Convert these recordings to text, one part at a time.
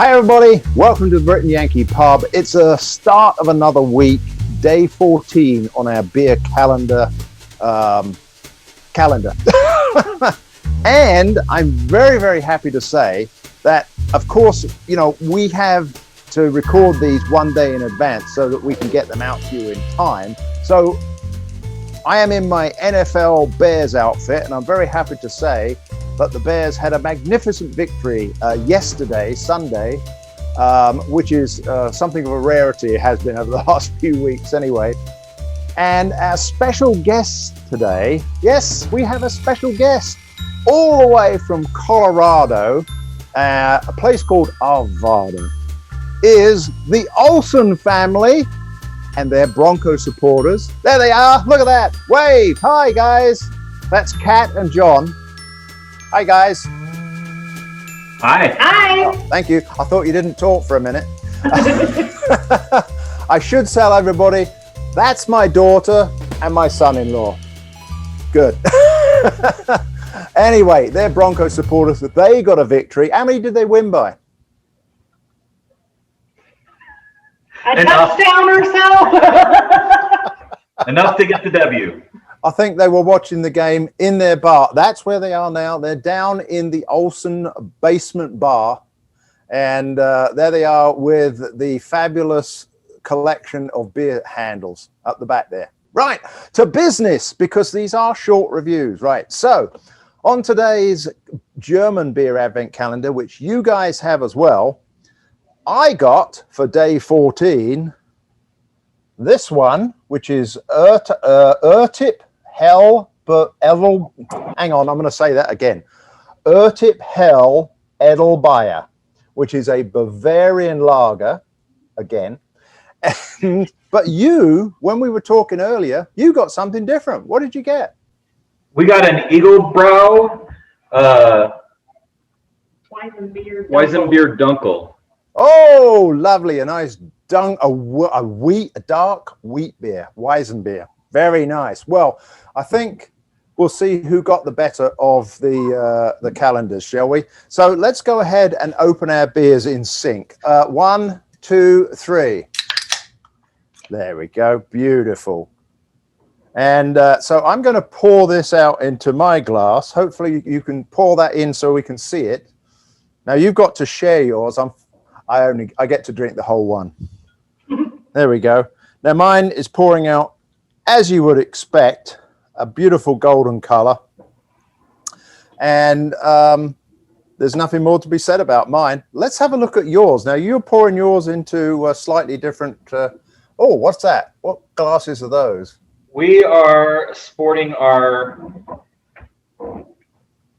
Hi everybody, welcome to the Brit and Yankee Pub. It's a start of another week, day 14 on our beer calendar. And I'm very, very happy to say that, of course, you know, we have to record these one day in advance so that we can get them out to you in time. So I am in my NFL Bears outfit, and I'm very happy to say that the Bears had a magnificent victory yesterday, Sunday, which is something of a rarity. It has been over the last few weeks anyway. And our special guest today, yes, we have a special guest all the way from Colorado, a place called Arvada, is the Olson family and their Bronco supporters. There they are. Look at that. Wave. Hi, guys. That's Kat and John. Hi, guys. Hi. Hi. Oh, thank you. I thought you didn't talk for a minute. I should tell everybody, that's my daughter and my son-in-law. Good. Anyway, they're Bronco supporters. They got a victory. How many did they win by? A touchdown or so. Enough to get the W. I think they were watching the game in their bar. That's where they are now. They're down in the Olson basement bar. And there they are with the fabulous collection of beer handles up the back there. Right, to business, because these are short reviews. Right, so on today's German beer advent calendar, which you guys have as well, I got for day 14 this one, which is Ertip Hell, but Edel. Hang on, I'm going to say that again. Ertip Hell Edelbayer, which is a Bavarian lager, again. But you, when we were talking earlier, you got something different. What did you get? We got an Eaglebrow Weizenbier Dunkel. Oh, lovely. A nice a dark wheat beer, Weizen beer. Very nice. Well, I think we'll see who got the better of the calendars, shall we? So let's go ahead and open our beers in sync. 1, 2, 3. There we go. Beautiful. And so I'm going to pour this out into my glass. Hopefully you can pour that in so we can see it. Now you've got to share yours. I get to drink the whole one. There we go. Now mine is pouring out, as you would expect, a beautiful golden color. And there's nothing more to be said about mine. Let's have a look at yours. Now you're pouring yours into a slightly different... oh, what's that? What glasses are those? We are sporting our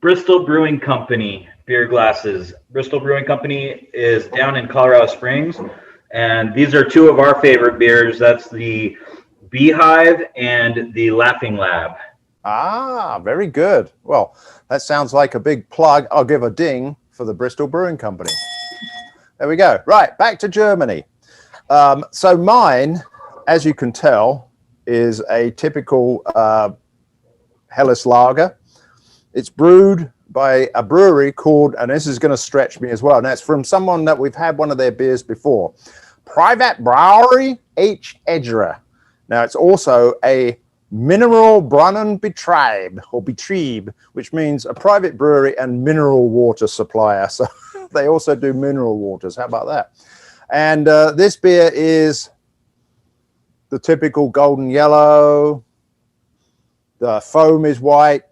Bristol Brewing Company beer glasses. Bristol Brewing Company is down in Colorado Springs, and these are two of our favorite beers. That's the Beehive and the Laughing Lab. Ah, very good. Well, that sounds like a big plug. I'll give a ding for the Bristol Brewing Company. There we go. Right, back to Germany. So mine, as you can tell, is a typical Helles lager. It's brewed by a brewery called, and this is going to stretch me as well, and that's from someone that we've had one of their beers before, Private Brauerei H. Edgerer. Now, it's also a Mineral Brunnen Betrieb, which means a private brewery and mineral water supplier. So they also do mineral waters. How about that? And this beer is the typical golden yellow. The foam is white.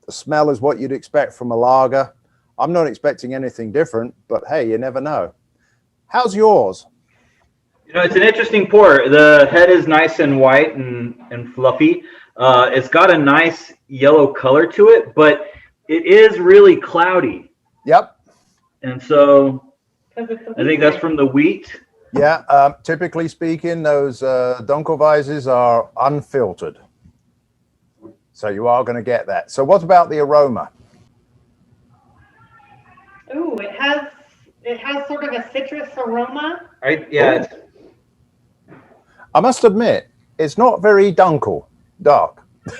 The smell is what you'd expect from a lager. I'm not expecting anything different, but hey, you never know. How's yours? You know, it's an interesting pour. The head is nice and white and fluffy. It's got a nice yellow color to it, but it is really cloudy. Yep. And so I think that's from the wheat. Yeah, typically speaking, those Dunkelweizens are unfiltered. So you are going to get that. So what about the aroma? Ooh, it has sort of a citrus aroma. Yeah. I must admit, it's not very dark.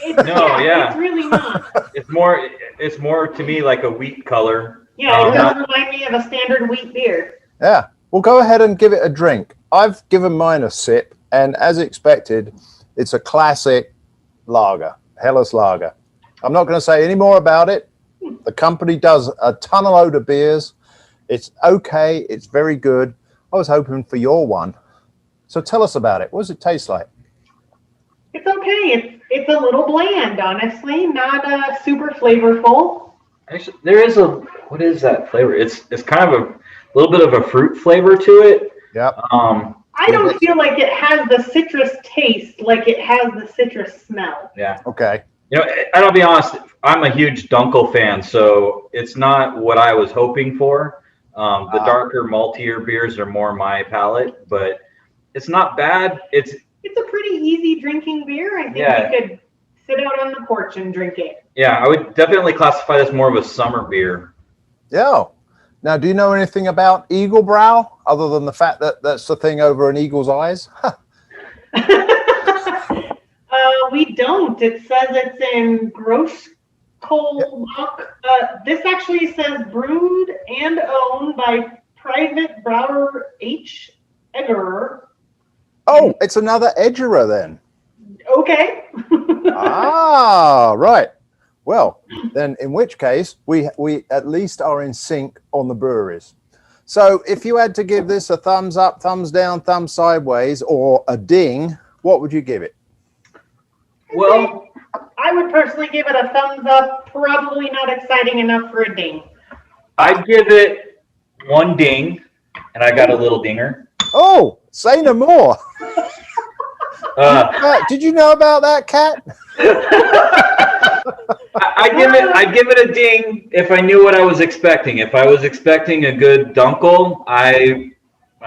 It's really not. It's more to me like a wheat color. Yeah, it does remind me of a standard wheat beer. Yeah. Well, go ahead and give it a drink. I've given mine a sip, and as expected, it's a classic lager, Helles lager. I'm not going to say any more about it. The company does a ton of load of beers. It's okay. It's very good. I was hoping for your one. So tell us about it. What does it taste like? It's okay. It's a little bland, honestly. Not super flavorful. Actually, there is what is that flavor? It's kind of a little bit of a fruit flavor to it. Yep. I don't feel like it has the citrus taste like it has the citrus smell. Yeah. Okay. You know, and I'll be honest, I'm a huge Dunkel fan, so it's not what I was hoping for. The darker, maltier beers are more my palate, but it's not bad. It's a pretty easy drinking beer. I think you could sit out on the porch and drink it. Yeah, I would definitely classify this more of a summer beer. Yeah. Now, do you know anything about Eagle Brow other than the fact that that's the thing over an eagle's eyes? We don't. It says it's in Großkohlbach. This actually says brewed and owned by private brewer H. Eggerer. Oh, it's another Edgerer then. Okay. Right. Well, then in which case we at least are in sync on the breweries. So if you had to give this a thumbs up, thumbs down, thumbs sideways, or a ding, what would you give it? Well, I would personally give it a thumbs up. Probably not exciting enough for a ding. I'd give it one ding, and I got a little dinger. Oh, say no more. Did you know about that, Cat? I'd give it a ding if I knew what I was expecting. If I was expecting a good Dunkel, I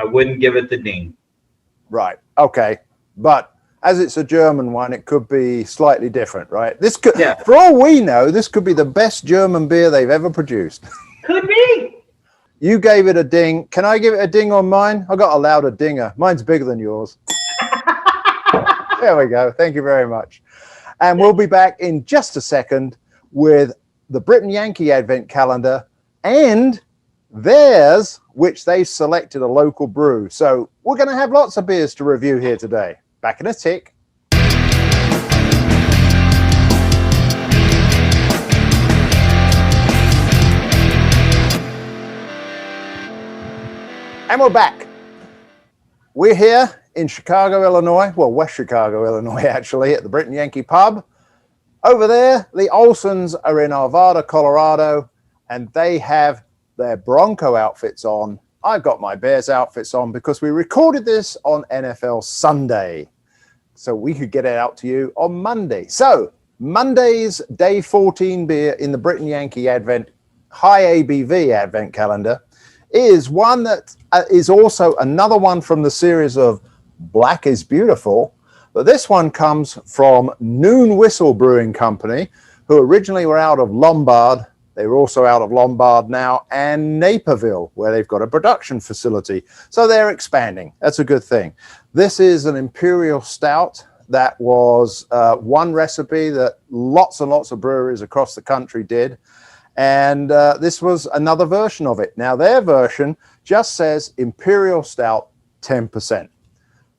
wouldn't give it the ding. Right. Okay. But as it's a German one, it could be slightly different, right? This could, for all we know, this could be the best German beer they've ever produced. Could be. You gave it a ding. Can I give it a ding on mine? I got allowed a dinger. Mine's bigger than yours. There we go. Thank you very much. And we'll be back in just a second with the Brit and Yankee Advent calendar and theirs, which they've selected a local brew. So we're going to have lots of beers to review here today. Back in a tick. And we're back. We're here in Chicago, Illinois. Well, West Chicago, Illinois, actually, at the Brit and Yankee pub. Over there, the Olsons are in Arvada, Colorado, and they have their Bronco outfits on. I've got my Bears outfits on because we recorded this on NFL Sunday, so we could get it out to you on Monday. So Monday's day 14 beer in the Brit and Yankee Advent high ABV Advent calendar is one that is also another one from the series of Black is Beautiful, but this one comes from Noon Whistle Brewing Company, who originally were out of Lombard. They were also out of Lombard now, and Naperville, where they've got a production facility. So they're expanding. That's a good thing. This is an Imperial Stout that was one recipe that lots and lots of breweries across the country did. And this was another version of it. Now, their version just says Imperial Stout 10%.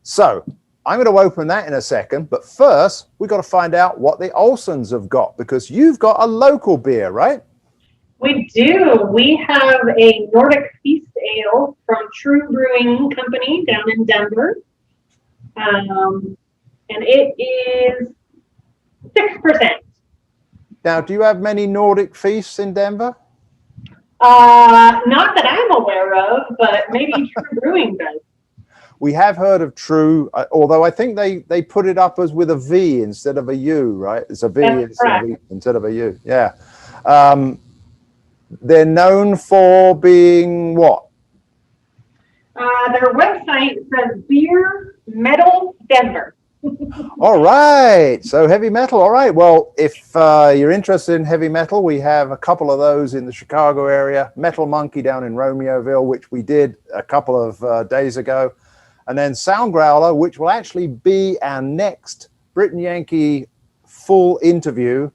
So I'm going to open that in a second. But first, we've got to find out what the Olsons have got, because you've got a local beer, right? We do. We have a Nordic Feast Ale from TRVE Brewing Company down in Denver. And it is 6%. Now, do you have many Nordic feasts in Denver? Not that I'm aware of, but maybe TRVE Brewing does. We have heard of TRVE, although I think they put it up as with a V instead of a U, right? It's a V instead of a U. Yeah. They're known for being what? Their website says Beer Metal Denver. All right. So heavy metal. All right. Well, if you're interested in heavy metal, we have a couple of those in the Chicago area. Metal Monkey down in Romeoville, which we did a couple of days ago. And then Sound Growler, which will actually be our next Brit and Yankee full interview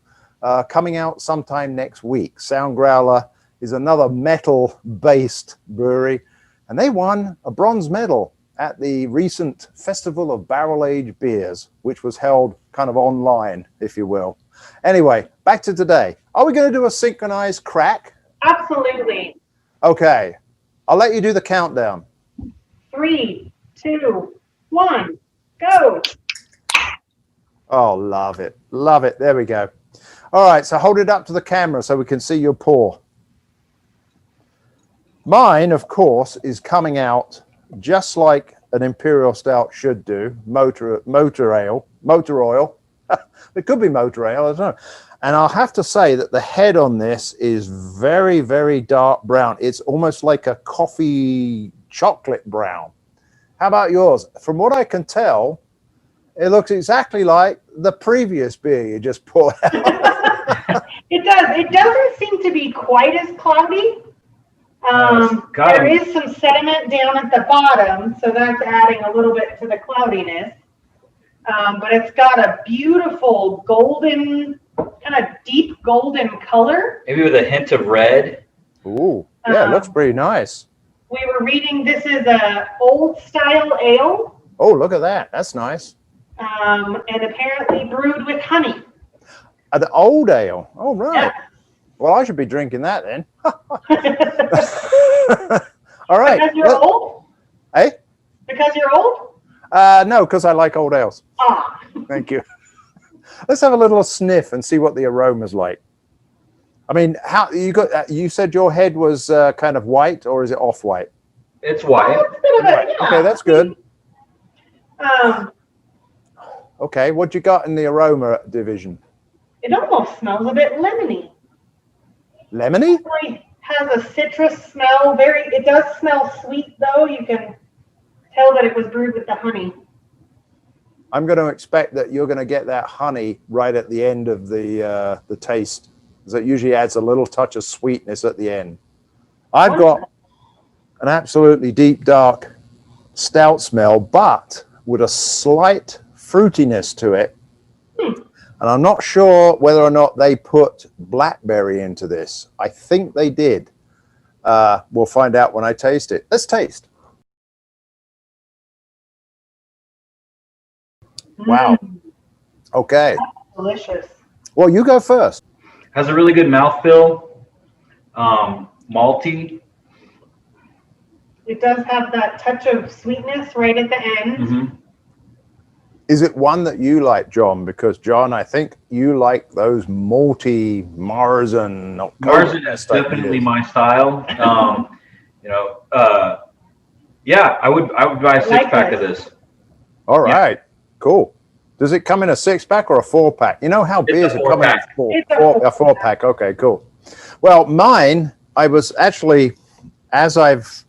coming out sometime next week. Sound Growler is another metal-based brewery. And they won a bronze medal at the recent Festival of Barrel-Aged Beers, which was held kind of online, if you will. Anyway, back to today. Are we going to do a synchronized crack? Absolutely. Okay, I'll let you do the countdown. 3, 2, 1, go. Oh, love it. Love it. There we go. All right, so hold it up to the camera so we can see your pour. Mine, of course, is coming out just like an Imperial Stout should do. Motor oil. It could be motor ale, I don't know. And I'll have to say that the head on this is very, very dark brown. It's almost like a coffee chocolate brown. How about yours? From what I can tell, it looks exactly like the previous beer you just poured out. It does. It doesn't seem to be quite as cloudy. There is some sediment down at the bottom, so that's adding a little bit to the cloudiness. But it's got a beautiful golden, kind of deep golden color. Maybe with a hint of red. Ooh, yeah, it looks pretty nice. We were reading this is a old style ale. Oh, look at that. That's nice. And apparently brewed with honey. The old ale. Oh, right. Yeah. Well, I should be drinking that then. All right. Because you're old? Eh? Because you're old? No, because I like old ales. Ah. Thank you. Let's have a little sniff and see what the aroma's like. I mean, how you got? You said your head was kind of white, or is it off-white? It's white. It's a bit of a, yeah. Okay, that's good. Um, Okay, what you got in the aroma division? it almost smells a bit lemony. Lemony? It has a citrus smell. It does smell sweet though. You can tell that it was brewed with the honey. I'm going to expect that you're going to get that honey right at the end of the taste, because it usually adds a little touch of sweetness at the end. I've got an absolutely deep, dark stout smell, but with a slight fruitiness to it. And I'm not sure whether or not they put blackberry into this. I think they did. We'll find out when I taste it. Let's taste. Wow. Okay. Delicious. Well, you go first. Has a really good mouthfeel. Malty. It does have that touch of sweetness right at the end. Mm-hmm. Is it one that you like, John? Because, John, I think you like those malty Marzen. Marzen is definitely my style. Yeah, I would buy a six-pack of this. All right. Cool. Does it come in a 6-pack or a 4-pack? You know how beers are coming in a 4-pack. Okay, cool. Well, mine, I was actually, as I've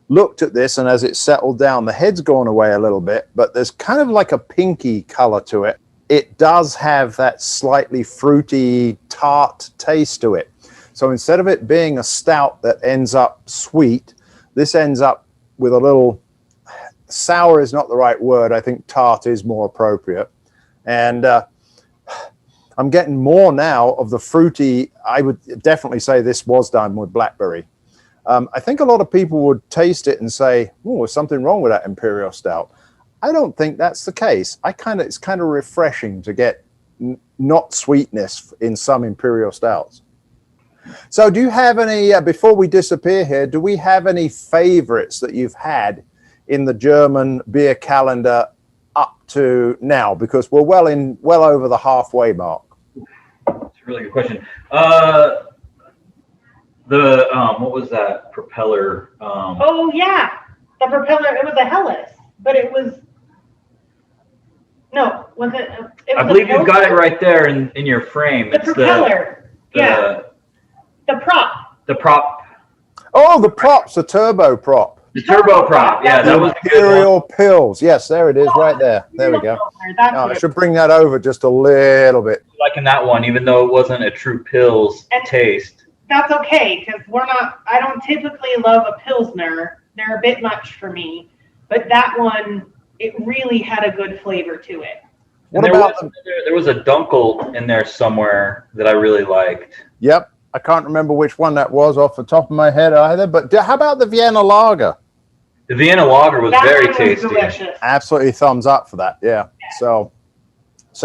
looked at this and as it settled down, the head's gone away a little bit, but there's kind of like a pinky color to it. It does have that slightly fruity, tart taste to it. So instead of it being a stout that ends up sweet, this ends up with a little, sour is not the right word. I think tart is more appropriate. And I'm getting more now of the fruity. I would definitely say this was done with blackberry. I think a lot of people would taste it and say, oh, there's something wrong with that Imperial Stout. I don't think that's the case. It's kind of refreshing to get not sweetness in some Imperial Stouts. So do you have any, before we disappear here, do we have any favorites that you've had in the German beer calendar up to now? Because we're well over the halfway mark. That's a really good question. What was that propeller? Oh yeah, the propeller. It was a Helles, but it was no. Was it? I believe you've got it right there in your frame. The propeller. Yeah. The prop. The prop. Oh, the props, the turbo prop. The turbo prop. Yeah, that was Imperial Pills. Yes, there it is, right there. There we go. I should bring that over just a little bit. Liking that one, even though it wasn't a true Pils taste. That's okay, because I don't typically love a Pilsner. They're a bit much for me. But that one, it really had a good flavor to it. There was a Dunkel in there somewhere that I really liked. Yep. I can't remember which one that was off the top of my head either. But how about the Vienna Lager? The Vienna lager was That very one was tasty. delicious. Absolutely thumbs up for that. Yeah. So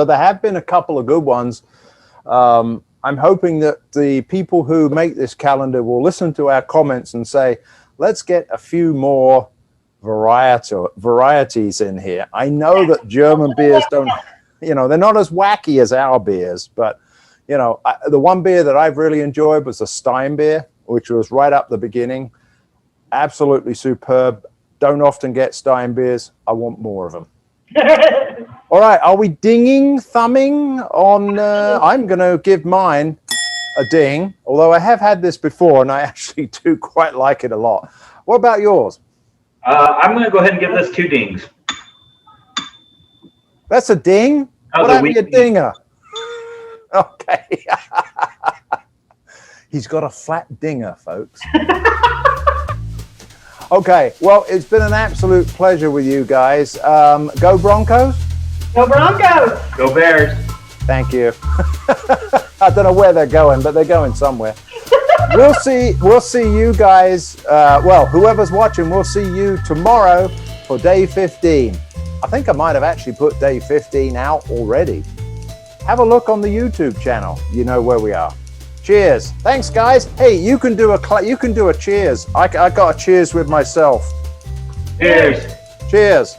there have been a couple of good ones. I'm hoping that the people who make this calendar will listen to our comments and say, let's get a few more varieties in here. I know that German beers don't, they're not as wacky as our beers, but the one beer that I've really enjoyed was the Stein beer, which was right up the beginning. Absolutely superb. Don't often get Stein beers. I want more of them. All right, are we thumbing on? I'm going to give mine a ding, although I have had this before and I actually do quite like it a lot. What about yours? I'm going to go ahead and give this 2 dings. That's a ding? What happened to your dinger? Okay. He's got a flat dinger, folks. Okay, well, it's been an absolute pleasure with you guys. Go Broncos. Go Broncos. Go Bears. Thank you. I don't know where they're going, but they're going somewhere. We'll see you guys. Whoever's watching, we'll see you tomorrow for day 15. I think I might have actually put day 15 out already. Have a look on the YouTube channel. You know where we are. Cheers. Thanks, guys. Hey, you can do a cheers. I got a cheers with myself. Cheers. Cheers.